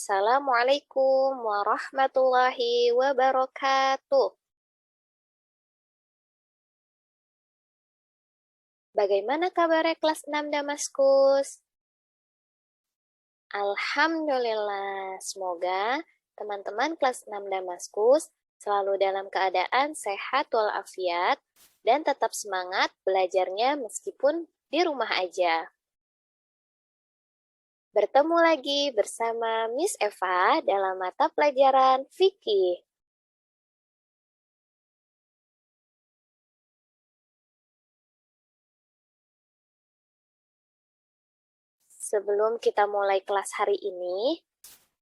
Assalamualaikum warahmatullahi wabarakatuh. Bagaimana kabarnya kelas 6 Damaskus? Alhamdulillah, semoga teman-teman kelas 6 Damaskus selalu dalam keadaan sehat walafiat dan tetap semangat belajarnya meskipun di rumah aja. Bertemu lagi bersama Miss Eva dalam mata pelajaran fikih. Sebelum kita mulai kelas hari ini,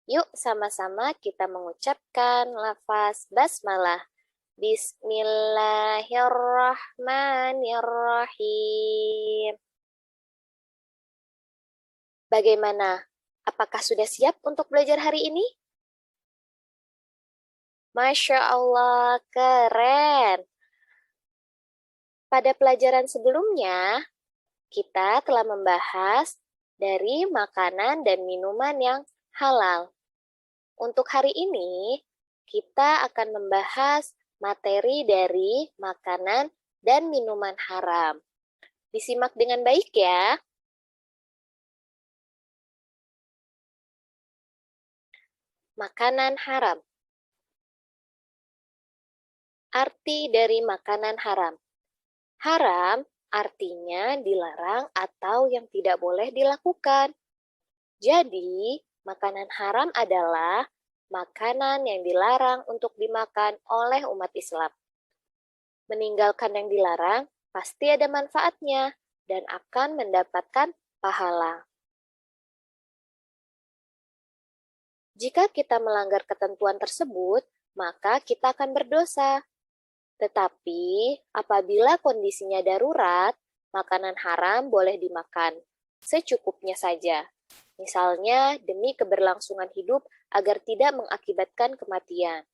yuk sama-sama kita mengucapkan lafaz basmalah. Bismillahirrahmanirrahim. Bagaimana? Apakah sudah siap untuk belajar hari ini? Masya Allah, keren! Pada pelajaran sebelumnya, kita telah membahas dari makanan dan minuman yang halal. Untuk hari ini, kita akan membahas materi dari makanan dan minuman haram. Disimak dengan baik ya. Makanan haram. Arti dari makanan haram. Haram artinya dilarang atau yang tidak boleh dilakukan. Jadi, makanan haram adalah makanan yang dilarang untuk dimakan oleh umat Islam. Meninggalkan yang dilarang pasti ada manfaatnya dan akan mendapatkan pahala. Jika kita melanggar ketentuan tersebut, maka kita akan berdosa. Tetapi, apabila kondisinya darurat, makanan haram boleh dimakan secukupnya saja. Misalnya, demi keberlangsungan hidup agar tidak mengakibatkan kematian.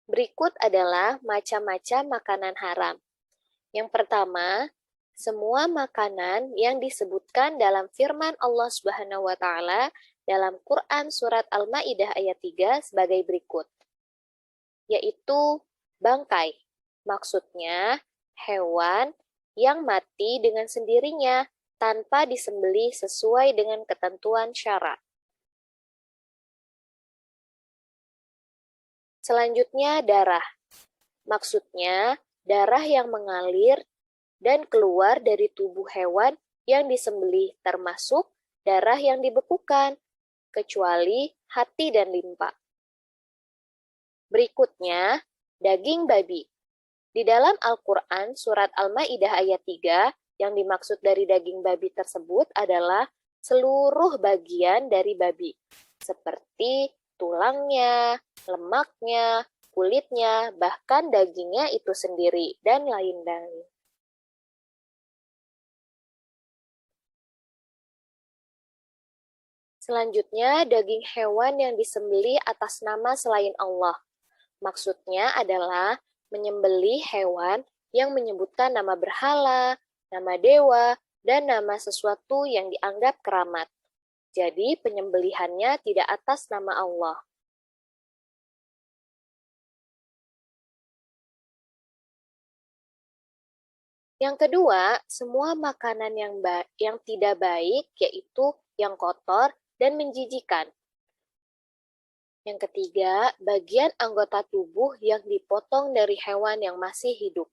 Berikut adalah macam-macam makanan haram. Yang pertama, semua makanan yang disebutkan dalam firman Allah Subhanahu wa taala dalam Quran surat Al-Maidah ayat 3 sebagai berikut. Yaitu bangkai. Maksudnya hewan yang mati dengan sendirinya tanpa disembelih sesuai dengan ketentuan syara. Selanjutnya darah. Maksudnya darah yang mengalir dan keluar dari tubuh hewan yang disembelih, termasuk darah yang dibekukan, kecuali hati dan limpa. Berikutnya, daging babi. Di dalam Al-Quran, surat Al-Ma'idah ayat 3, yang dimaksud dari daging babi tersebut adalah seluruh bagian dari babi, seperti tulangnya, lemaknya, kulitnya, bahkan dagingnya itu sendiri, dan lain-lain. Selanjutnya, daging hewan yang disembelih atas nama selain Allah. Maksudnya adalah menyembelih hewan yang menyebutkan nama berhala, nama dewa, dan nama sesuatu yang dianggap keramat. Jadi, penyembelihannya tidak atas nama Allah. Yang kedua, semua makanan yang tidak baik, yaitu yang kotor dan menjijikan. Yang ketiga, bagian anggota tubuh yang dipotong dari hewan yang masih hidup.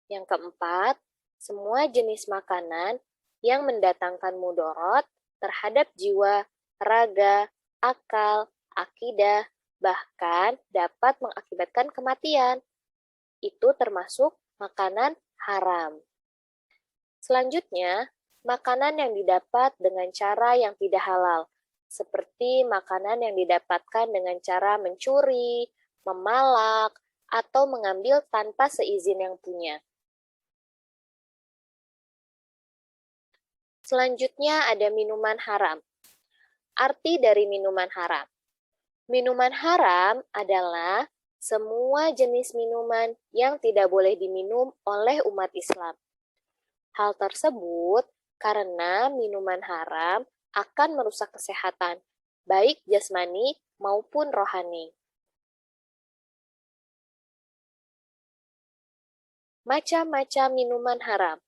Yang keempat, semua jenis makanan yang mendatangkan mudorot terhadap jiwa, raga, akal, akidah, bahkan dapat mengakibatkan kematian. Itu termasuk makanan haram. Selanjutnya, makanan yang didapat dengan cara yang tidak halal, seperti makanan yang didapatkan dengan cara mencuri, memalak, atau mengambil tanpa seizin yang punya. Selanjutnya ada minuman haram. Arti dari minuman haram. Minuman haram adalah semua jenis minuman yang tidak boleh diminum oleh umat Islam. Hal tersebut karena minuman haram akan merusak kesehatan, baik jasmani maupun rohani. Macam-macam minuman haram.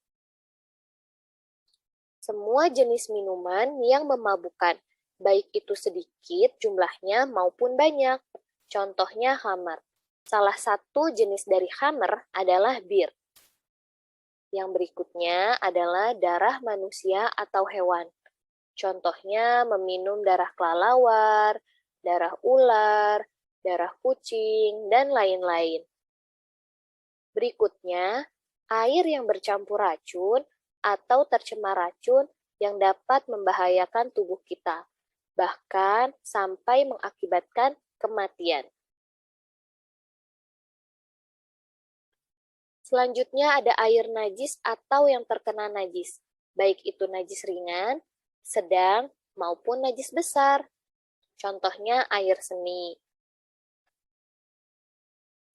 Semua jenis minuman yang memabukkan, baik itu sedikit jumlahnya maupun banyak. Contohnya khamar. Salah satu jenis dari khamar adalah bir. Yang berikutnya adalah darah manusia atau hewan. Contohnya meminum darah kelelawar, darah ular, darah kucing, dan lain-lain. Berikutnya, air yang bercampur racun atau tercemar racun yang dapat membahayakan tubuh kita, bahkan sampai mengakibatkan kematian. Selanjutnya ada air najis atau yang terkena najis, baik itu najis ringan, sedang, maupun najis besar. Contohnya air seni.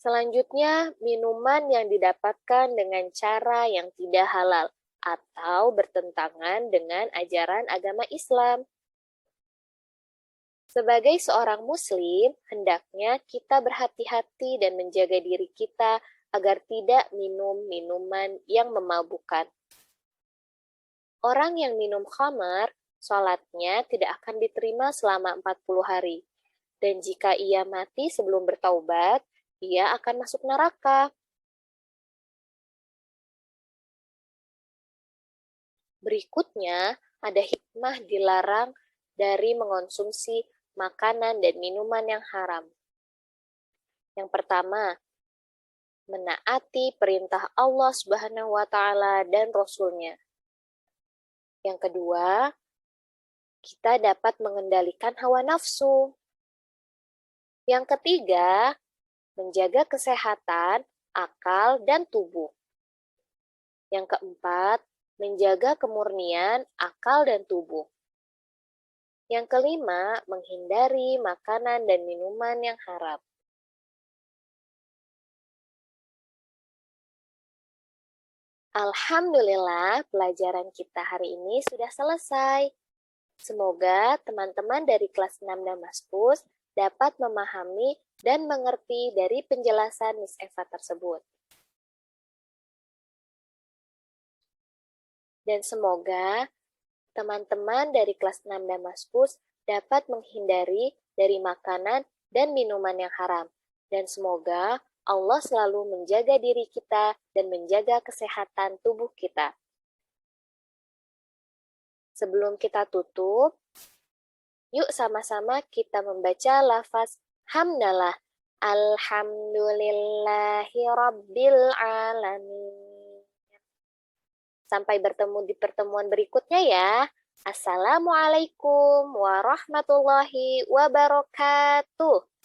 Selanjutnya, minuman yang didapatkan dengan cara yang tidak halal atau bertentangan dengan ajaran agama Islam. Sebagai seorang muslim, hendaknya kita berhati-hati dan menjaga diri kita agar tidak minum minuman yang memabukkan. Orang yang minum khamar, sholatnya tidak akan diterima selama 40 hari. Dan jika ia mati sebelum bertaubat, ia akan masuk neraka. Berikutnya, ada hikmah dilarang dari mengonsumsi makanan dan minuman yang haram. Yang pertama, menaati perintah Allah Subhanahu wa Ta'ala dan Rasul-Nya. Yang kedua, kita dapat mengendalikan hawa nafsu. Yang ketiga, menjaga kesehatan, akal, dan tubuh. Yang keempat, menjaga kemurnian, akal, dan tubuh. Yang kelima, menghindari makanan dan minuman yang haram. Alhamdulillah, pelajaran kita hari ini sudah selesai. Semoga teman-teman dari kelas 6 Damaskus dapat memahami dan mengerti dari penjelasan Miss Eva tersebut. Dan semoga teman-teman dari kelas 6 Damaskus dapat menghindari dari makanan dan minuman yang haram. Dan semoga Allah selalu menjaga diri kita dan menjaga kesehatan tubuh kita. Sebelum kita tutup, yuk sama-sama kita membaca lafaz hamdalah. Alhamdulillahi Rabbil Alamin. Sampai bertemu di pertemuan berikutnya ya. Assalamualaikum warahmatullahi wabarakatuh.